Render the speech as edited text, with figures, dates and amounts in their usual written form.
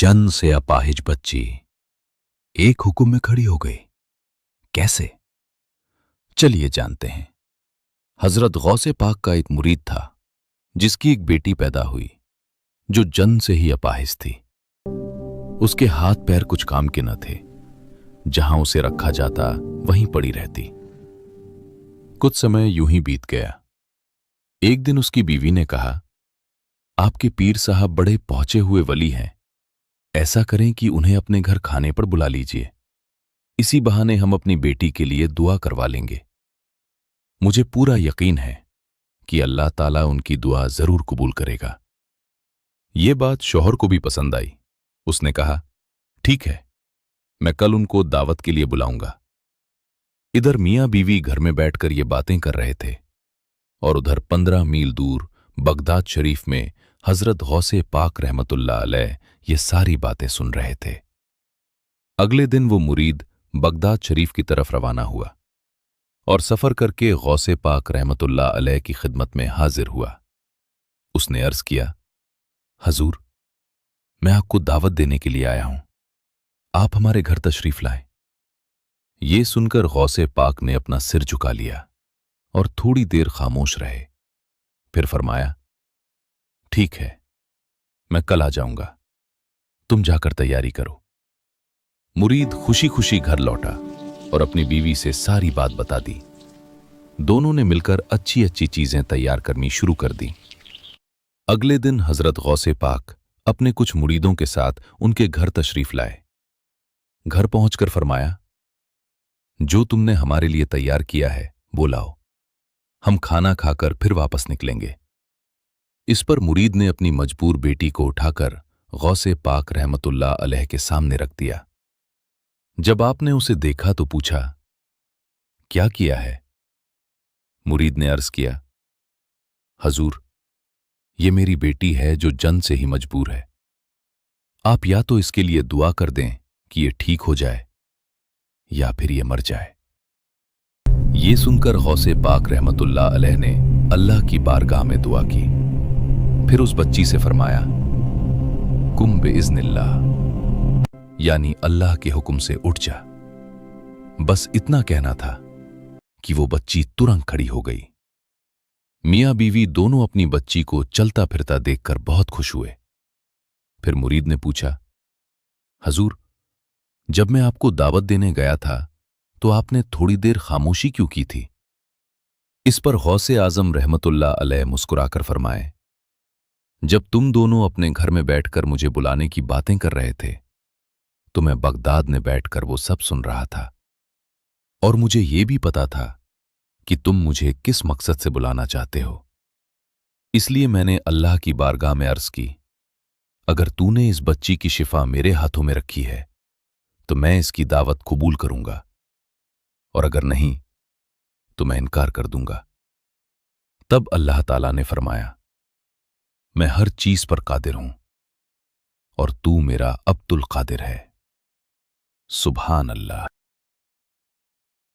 जन से अपाहिज बच्ची एक हुक्म में खड़ी हो गई। कैसे? चलिए जानते हैं। हजरत गौसे पाक का एक मुरीद था जिसकी एक बेटी पैदा हुई जो जन से ही अपाहिज थी। उसके हाथ पैर कुछ काम के न थे, जहां उसे रखा जाता वहीं पड़ी रहती। कुछ समय यूं ही बीत गया। एक दिन उसकी बीवी ने कहा, आपके पीर साहब बड़े पहुंचे हुए वली हैं, ऐसा करें कि उन्हें अपने घर खाने पर बुला लीजिए। इसी बहाने हम अपनी बेटी के लिए दुआ करवा लेंगे। मुझे पूरा यकीन है कि अल्लाह ताला उनकी दुआ जरूर कबूल करेगा। ये बात शौहर को भी पसंद आई। उसने कहा, ठीक है, मैं कल उनको दावत के लिए बुलाऊंगा। इधर मियां बीवी घर में बैठकर ये बातें कर रहे थे और उधर 15 मील दूर बगदाद शरीफ में हजरत गौसे पाक रहमतुल्लाह अलैह ये सारी बातें सुन रहे थे। अगले दिन वो मुरीद बगदाद शरीफ की तरफ रवाना हुआ और सफर करके गौसे पाक रहमतुल्लाह अलैह की खिदमत में हाजिर हुआ। उसने अर्ज किया, हजूर, मैं आपको दावत देने के लिए आया हूं, आप हमारे घर तशरीफ लाएं। ये सुनकर गौसे पाक ने अपना सिर झुका लिया और थोड़ी देर खामोश रहे। फिर फरमाया, ठीक है, मैं कल आ जाऊंगा, तुम जाकर तैयारी करो। मुरीद खुशी खुशी घर लौटा और अपनी बीवी से सारी बात बता दी। दोनों ने मिलकर अच्छी अच्छी चीजें तैयार करनी शुरू कर दी। अगले दिन हजरत गौसे पाक अपने कुछ मुरीदों के साथ उनके घर तशरीफ लाए। घर पहुंचकर फरमाया, जो तुमने हमारे लिए तैयार किया है वो लाओ, हम खाना खाकर फिर वापस निकलेंगे। इस पर मुरीद ने अपनी मजबूर बेटी को उठाकर गौसे पाक रहमतुल्लाह अलैह के सामने रख दिया। जब आपने उसे देखा तो पूछा, क्या किया है? मुरीद ने अर्ज किया, हजूर, ये मेरी बेटी है जो जन से ही मजबूर है। आप या तो इसके लिए दुआ कर दें कि ये ठीक हो जाए या फिर ये मर जाए। ये सुनकर गौसे पाक रहमतुल्लाह अलैह ने अल्लाह की बारगाह में दुआ की। फिर उस बच्ची से फरमाया, कुम बिइज़्निल्लाह, यानी अल्लाह के हुक्म से उठ जा। बस इतना कहना था कि वो बच्ची तुरंत खड़ी हो गई। मियां बीवी दोनों अपनी बच्ची को चलता फिरता देखकर बहुत खुश हुए। फिर मुरीद ने पूछा, हजूर, जब मैं आपको दावत देने गया था तो आपने थोड़ी देर खामोशी क्यों की थी? इस पर गौसे आजम रहमतुल्लाह अलैह मुस्कुराकर फरमाए, जब तुम दोनों अपने घर में बैठकर मुझे बुलाने की बातें कर रहे थे तो मैं बगदाद में बैठकर वो सब सुन रहा था और मुझे ये भी पता था कि तुम मुझे किस मकसद से बुलाना चाहते हो। इसलिए मैंने अल्लाह की बारगाह में अर्ज की, अगर तूने इस बच्ची की शिफा मेरे हाथों में रखी है तो मैं इसकी दावत कबूल करूंगा, और अगर नहीं तो मैं इनकार कर दूंगा। तब अल्लाह ताला ने फरमाया, मैं हर चीज पर कादिर हूं और तू मेरा अब्दुल कादिर है। सुभान अल्लाह।